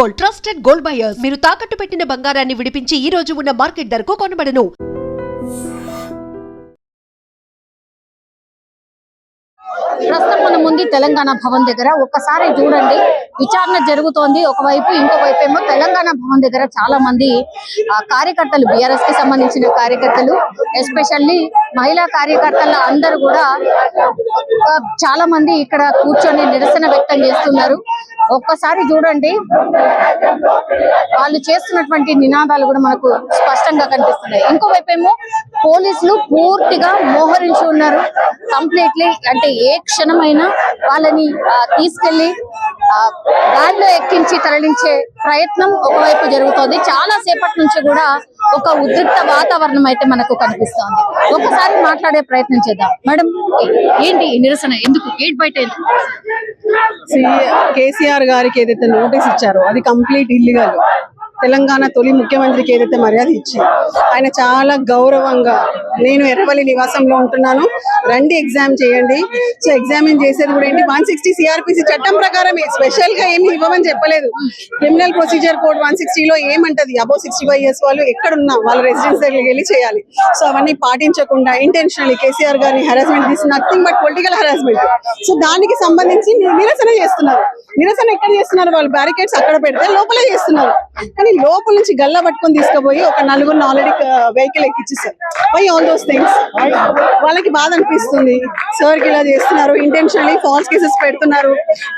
Gold, trusted gold buyers. మీరు తాకట్టు పెట్టిన బంగారాన్ని విడిపించి ఈ రోజు ఉన్న మార్కెట్ ధరకు కొనబడను. ప్రస్తుతం మనం ఉంది తెలంగాణ భవన్ దగ్గర. ఒక్కసారి చూడండి, విచారణ జరుగుతోంది ఒకవైపు, ఇంకోవైపు ఏమో తెలంగాణ భవన్ దగ్గర చాలా మంది కార్యకర్తలు, బీఆర్ఎస్ కి సంబంధించిన కార్యకర్తలు, ఎస్పెషల్లీ మహిళా కార్యకర్తల అందరూ కూడా చాలా మంది ఇక్కడ కూర్చొని నిరసన వ్యక్తం చేస్తున్నారు. ఒక్కసారి చూడండి, వాళ్ళు చేస్తున్నటువంటి నినాదాలు కూడా మనకు స్పష్టంగా కనిపిస్తున్నాయి. ఇంకోవైపు ఏమో పోలీసులు పూర్తిగా మోహరించి ఉన్నారు. కంప్లీట్లీ అంటే ఏ క్షణమైనా వాళ్ళని తీసుకెళ్లి గాల్లో ఎక్కించి తరలించే ప్రయత్నం ఒకవైపు జరుగుతోంది. చాలా సేపటి నుంచి కూడా ఒక ఉద్రిక్త వాతావరణం అయితే మనకు కనిపిస్తోంది. ఒకసారి మాట్లాడే ప్రయత్నం చేద్దాం. మేడం, ఏంటి నిరసన? ఎందుకు గేట్ బయట? కేసీఆర్ గారికి ఏదైతే నోటీస్ ఇచ్చారో అది కంప్లీట్ ఇల్లీగల్. తెలంగాణ తొలి ముఖ్యమంత్రికి ఏదైతే మర్యాద ఇచ్చి ఆయన చాలా గౌరవంగా, నేను ఎర్రవల్లి నివాసంలో ఉంటున్నాను, రండి ఎగ్జామ్ చేయండి. సో ఎగ్జామిన్ చేసేది కూడా ఏంటి, 160 సిఆర్పిసి చట్టం ప్రకారమే, స్పెషల్ గా ఏమి ఇవ్వమని చెప్పలేదు. క్రిమినల్ ప్రొసీజర్ కోడ్ 160లో ఏమంటది, అబౌవ్ 65 years వాళ్ళు ఎక్కడున్నా వాళ్ళ రెసిడెన్స్ దగ్గరికి వెళ్ళి చేయాలి. సో అవన్నీ పాటించకుండా ఇంటెన్షనల్లీ కేసీఆర్ గారిని harassment, this nothing but political harassment. So దానికి సంబంధించి నిరసన చేస్తున్నారు. నిరసన ఎక్కడ చేస్తున్నారు? వాళ్ళు బ్యారికేడ్స్ అక్కడ పెడితే లోపలే చేస్తున్నారు. కానీ లోపల నుంచి గల్లా పట్టుకొని తీసుకుపోయి ఒక నలుగురిని ఆల్రెడీ వెహికల్ ఎక్కించేస్తారు. Why all those things? వాళ్ళకి బాధ అనిపిస్తుంది. సార్కి ఇలా చేస్తున్నారు, ఇంటెన్షనల్లీ ఫాల్స్ కేసెస్ పెడుతున్నారు.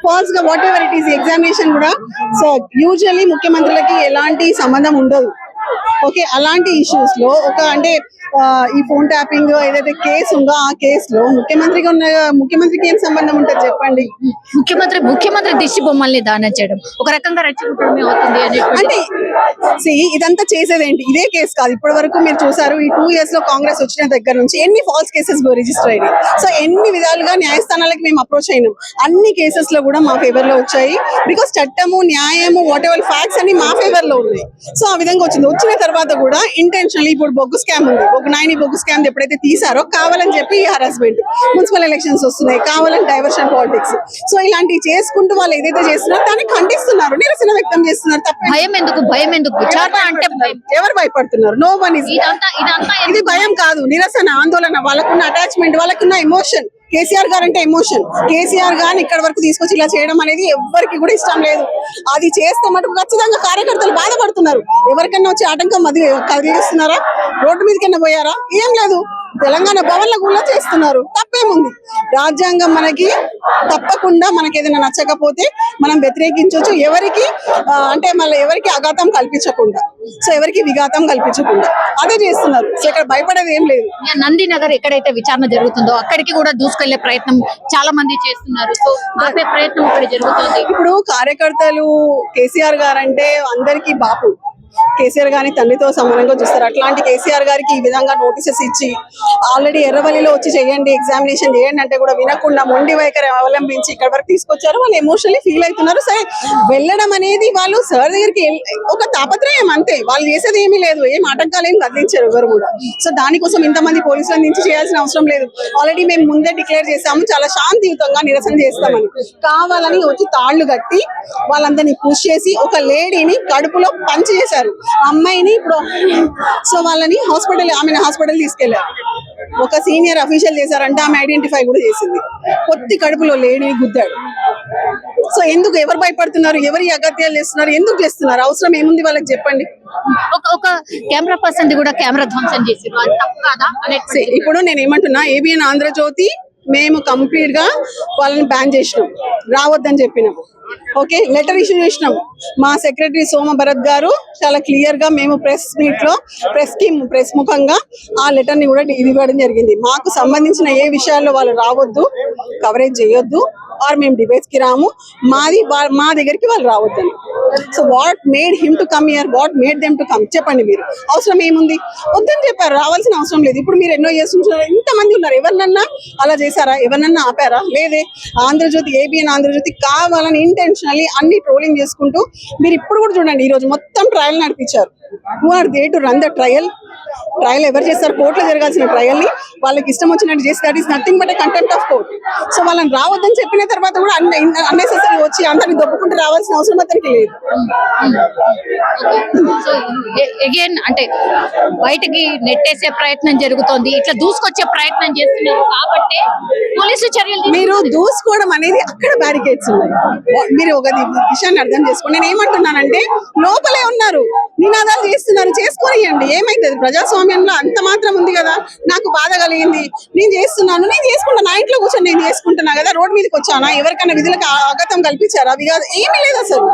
ఫాల్స్ గా whatever it is, examination కూడా. సో యూజువల్లీ ముఖ్యమంత్రులకి ఎలాంటి సంబంధం ఉండదు. ఓకే, అలాంటి ఇష్యూస్ లో ఒక అంటే ఈ ఫోన్ ట్యాపింగ్ ఏదైతే కేసు ఉందో ఆ కేసులో ముఖ్యమంత్రికి ఏం సంబంధం ఉంటుంది చెప్పండి? ముఖ్యమంత్రి దిష్టి బొమ్మల్ని దానం చేయడం ఒక రకంగా రెచ్చగొట్టడమే అవుతుంది అంటే ఇదంతా చేసేదేంటి? ఇదే కేసు కాదు, ఇప్పటి వరకు మీరు చూసారు ఈ 2 years లో కాంగ్రెస్ వచ్చిన దగ్గర నుంచి ఎన్ని ఫాల్స్ కేసెస్ రిజిస్టర్ అయ్యాయి. సో ఎన్ని విధాలుగా న్యాయస్థానాలకు మేము అప్రోచ్ అయినాం, అన్ని కేసెస్ లో కూడా మా ఫేవర్ లో వచ్చాయి. బికాస్ చట్టము, న్యాయము, వాట్ ఎవర్ ఫ్యాక్ట్స్ అన్ని మా ఫేవర్ లో ఉన్నాయి. సో ఆ విధంగా వచ్చిన తర్వాత కూడా ఇంటెన్షనల్లీ ఇప్పుడు బొగ్గు స్కామ్ ఉంది, బొగ్గు స్కామ్ ఎప్పుడైతే తీసారో కావాలని చెప్పి ఈ హరాస్మెంట్, మున్సిపల్ ఎలక్షన్స్ వస్తున్నాయి, కావాలని డైవర్షన్ పాలిటిక్స్. సో ఇలాంటివి చేసుకుంటూ వాళ్ళు ఏదైతే చేస్తున్నారో దాన్ని ఖండిస్తున్నారు, నిరసన వ్యక్తం చేస్తున్నారు. తప్ప భయం ఎందుకు? విచారణ అంటే ఎవరు భయపడుతున్నారు? No one is. ఇది భయం కాదు, నిరసన, ఆందోళన. వాళ్ళకున్న అటాచ్మెంట్, వాళ్ళకున్న ఎమోషన్. కేసీఆర్ గారు అంటే ఎమోషన్. కేసీఆర్ గారిని ఇక్కడ వరకు తీసుకొచ్చి ఇలా చేయడం అనేది ఎవరికి కూడా ఇష్టం లేదు. అది చేస్తే మటుకు ఖచ్చితంగా కార్యకర్తలు బాధపడుతున్నారు. ఎవరికన్నా వచ్చి ఆటంకం అది కలిగిస్తున్నారా? రోడ్డు మీదకన్నా పోయారా? ఏం లేదు. తెలంగాణ భవన్ల కూడా చేస్తున్నారు. తప్పేముంది? రాజ్యాంగం మనకి తప్పకుండా మనకి ఏదైనా నచ్చకపోతే మనం వ్యతిరేకించవచ్చు, ఎవరికి అంటే మళ్ళీ ఎవరికి అఘాతం కల్పించకుండా, సో ఎవరికి విఘాతం కల్పించకుండా అదే చేస్తున్నారు. సో ఇక్కడ భయపడేది ఏం లేదు. నంది నగర్ ఎక్కడైతే విచారణ జరుగుతుందో అక్కడికి కూడా దూసుకెళ్లే ప్రయత్నం చాలా మంది చేస్తున్నారు. సో ఆపే ప్రయత్నం ఇక్కడ జరుగుతుంది. ఇప్పుడు కార్యకర్తలు కేసీఆర్ గారు అంటే అందరికీ బాపు. కేసీఆర్ గారిని తండ్రితో సమానంగా చూస్తారు. అట్లాంటి కేసీఆర్ గారికి ఈ విధంగా నోటీసెస్ ఇచ్చి ఆల్రెడీ ఎర్రవల్లిలో వచ్చి చేయండి, ఎగ్జామినేషన్ చేయండి అంటే కూడా వినకుండా మొండి వైఖరి అవలంబించి ఇక్కడ వరకు తీసుకొచ్చారు. వాళ్ళు ఎమోషనల్లీ ఫీల్ అవుతున్నారు. సరే, వెళ్ళడం అనేది వాళ్ళు సార్ దగ్గరికి ఒక తాపత్రయం అంతే. వాళ్ళు చేసేది ఏమీ లేదు, ఏం ఆటంకాలు ఏం కదిలించారు ఎవరు కూడా. సో దానికోసం ఇంతమంది పోలీసులను నుంచి చేయాల్సిన అవసరం లేదు. ఆల్రెడీ మేము ముందే డిక్లేర్ చేసాము చాలా శాంతియుతంగా నిరసన చేస్తామని. కావాలని వచ్చి తాళ్లు కట్టి వాళ్ళందరినీ పుష్ చేసి ఒక లేడీని కడుపులో పంచి చేశారు, అమ్మాయిని. ఇప్పుడు సో వాళ్ళని హాస్పిటల్ తీసుకెళ్లారు. ఒక సీనియర్ అఫీషియల్ చేశారంటే ఆమె ఐడెంటిఫై కూడా చేసింది. పొత్తి కడుపులో లేడీని గుద్దాడు. సో ఎందుకు? ఎవరు భయపడుతున్నారు? ఎవరి అగత్యాలు చేస్తున్నారు? ఎందుకు చేస్తున్నారు? అవసరం ఏముంది వాళ్ళకి చెప్పండి? ఒక కెమెరా పర్సన్ కూడా కెమెరా ధ్వంసం చేశారు. ఇప్పుడు నేను ఏమంటున్నా, ఏబిఎన్ ఆంధ్రజ్యోతి మేము కంప్లీట్ గా వాళ్ళని బ్యాన్ చేసినాం, రావద్దని చెప్పినాం. ఓకే, లెటర్ ఇష్యూ చేసినాం. మా సెక్రటరీ సోమ భరత్ గారు చాలా క్లియర్ గా మేము ప్రెస్ మీట్ లో ప్రెస్ ముఖంగా ఆ లెటర్ ని కూడా ఇవ్వడం జరిగింది. మాకు సంబంధించిన ఏ విషయాల్లో వాళ్ళు రావద్దు, కవరేజ్ చేయొద్దు, ఆర్ మేము డిబేట్స్ కి రాము, మా దగ్గరికి వాళ్ళు రావద్దని. So what made him to come here, what made them to come? చెప్పండి మీరు. అవసరం ఏముంది? వద్దని చెప్పారు, రావాల్సిన అవసరం లేదు. ఇప్పుడు మీరు ఎన్నో ఇయర్స్ నుంచి ఇంతమంది ఉన్నారు, ఎవరినన్నా అలా చేశారా? ఎవరినన్నా ఆపారా? లేదే. ఆంధ్రజ్యోతి, ఏబిఎన్ ఆంధ్రజ్యోతి కావాలని ఇంటెన్షనల్లీ అన్ని ట్రోలింగ్ చేసుకుంటూ మీరు ఇప్పుడు కూడా చూడండి, ఈ రోజు మొత్తం ట్రయల్ నడిపించారు. Who are they to run the trial? Trial ఎవరు చేస్తారు? కోర్టులో జరగాల్సిన ట్రయల్ ని వాళ్ళకి ఇష్టం వచ్చినట్టు చేస్తే that is nothing but contempt of court. So వాళ్ళని రావద్దని చెప్పిన తర్వాత కూడా అన్నెసెసరీ వచ్చి అందరిని దొబ్బుకుంటూ రావాల్సిన అవసరం అతనికి లేదు. సో అగైన్ అంటే బయటకి నెట్టేసే ప్రయత్నం జరుగుతోంది, ఇట్లా దూసుకొచ్చే ప్రయత్నం చేస్తున్నారు కాబట్టి పోలీసు చర్యలు మీరు దూసుకోవడం అనేది అక్కడ బ్యారికేడ్స్ ఉన్నాయి. మీరు ఒక విషయాన్ని అర్థం చేసుకోండి. నేను ఏమంటున్నానంటే లోపలే ఉన్నారు, నినాదాలు చేస్తున్నారు, చేసుకోనియండి, ఏమైతుంది? ప్రజాస్వామ్యంలో అంత మాత్రం ఉంది కదా. నాకు బాధ కలిగింది, నేను చేస్తున్నాను, నేను చేసుకుంటా, నా ఇంట్లో కూర్చొని నేను చేసుకుంటున్నా కదా, రోడ్ మీదకి వచ్చానా? ఎవరికైనా విధులకు ఆగతం కల్పించారా? అవి కాదు, ఏమీ లేదు అసలు.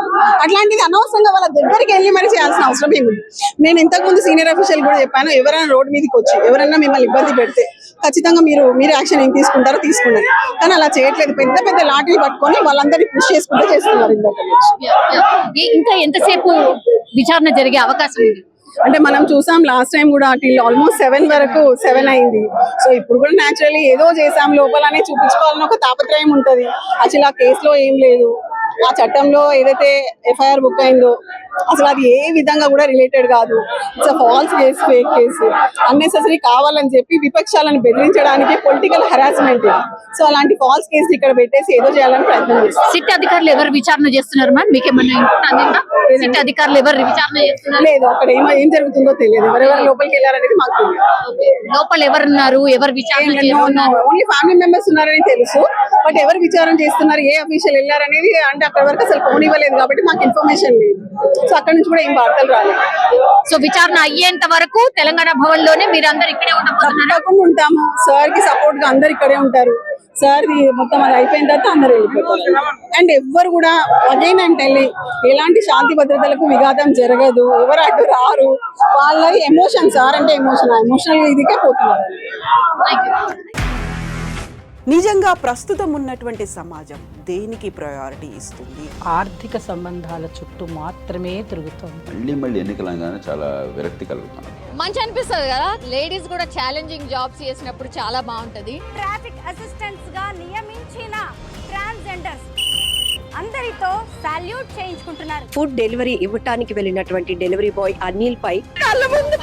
అట్లాంటిది అనవసరంగా వాళ్ళ దగ్గరికి వెళ్ళి మరి చేయాల్సిన అవసరం ఏముంది? నేను ఇంతకుముందు సీనియర్ అఫీషియల్ కూడా చెప్పాను, ఎవరైనా రోడ్ మీదకి వచ్చి ఎవరైనా మిమ్మల్ని ఇబ్బంది పెడితే ఖచ్చితంగా మీరు యాక్షన్ ఏం తీసుకుంటారో తీసుకున్నారు. కానీ అలా చేయట్లేదు. పెద్ద పెద్ద లాఠీలు పట్టుకొని వాళ్ళందరినీ పుష్ చేసుకుంటూ చేస్తున్నారు. ఇంకా ఎంతసేపు విచారణ జరిగే అవకాశం ఉంది? అంటే మనం చూసాం లాస్ట్ టైం కూడా ఆల్మోస్ట్ 7 వరకు 7 అయింది. సో ఇప్పుడు కూడా న్యాచురల్లీ ఏదో చేసాం లోపలనే చూపించుకోవాలని ఒక తాపత్రయం ఉంటది. అసలు ఆ కేసులో ఏం లేదు, ఆ చట్టంలో ఏదైతే ఎఫ్ఐఆర్ బుక్ అయిందో అసలు అది ఏ విధంగా కూడా రిలేటెడ్ కాదు. It's false case, fake case, unnecessary కావాలని చెప్పి విపక్షాలను బెదిరించడానికి పొలిటికల్ హెరాస్మెంట్. సో అలాంటి ఫాల్స్ కేసు ఇక్కడ పెట్టేసి ఏదో చేయాలని ప్రయత్నం చేస్తారు. సిట్ అధికారులు ఎవరు విచారణ చేస్తున్నారు మ్యామ్? మీకేమన్నా సిట్ అధికారులు ఎవరు విచారణ చేస్తున్నారు? లేదు, అక్కడ ఏం జరుగుతుందో తెలియదు. ఎవరెవరు లోపలికి వెళ్ళారనేది మాకు తెలియదు. లోపల ఎవరున్నారు, ఎవరు విచారణ ఓన్లీ ఫ్యామిలీ మెంబర్స్ ఉన్నారని తెలుసు. బట్ ఎవరు విచారణ చేస్తున్నారు, ఏ అఫీషియల్ వెళ్ళారనేది అంటే అక్కడ వరకు అసలు ఫోన్ ఇవ్వలేదు కాబట్టి మాకు ఇన్ఫర్మేషన్ లేదు. సో అక్కడ నుంచి కూడా ఏం వార్తలు రాలేదు. సో విచారణ అయ్యేంత వరకు తెలంగాణ భవన్ లోనే మీరు అందరు ఇక్కడే ఉండబోతున్నారు? తప్పకుండా ఉంటాము. సార్ కి సపోర్ట్ గా అందరు ఇక్కడే ఉంటారు. సార్ మొత్తం అది అయిపోయిన తర్వాత అందరు వెళ్ళిపోతారు. అండ్ ఎవ్వరు కూడా అగైన్ అంటే ఎలాంటి శాంతి భద్రతలకు విఘాతం జరగదు, ఎవరు అడ్డు రారు. వాళ్ళ ఎమోషన్, సార్ అంటే ఎమోషనల్ ఇదికే పోతున్నారు. నిజంగా ప్రస్తుతం ఉన్నటువంటి సమాజం దేనికి ప్రయారిటీ ఇస్తుంది? ఆర్థిక సంబంధాల చుట్టూ మాత్రమే తిరుగుతోంది. మళ్ళీ ఎన్నికలంగానే చాలా విరక్తి కలుగుతున్నాం. మంచి అనిపిస్తుంది కదా, లేడీస్ కూడా ఛాలెంజింగ్ జాబ్స్ చేసినప్పుడు చాలా బాగుంటది. ట్రాఫిక్ అసిస్టెంట్స్ గా నియమించిన ట్రాన్స్జెండర్స్ అందరితో సాల్యూట్ చేయించుకుంటున్నారు. ఫుడ్ డెలివరీ ఇవ్వటానికి వెళ్ళినటువంటి డెలివరీ బాయ్ అనిల్ పై కళ్ళ ముందు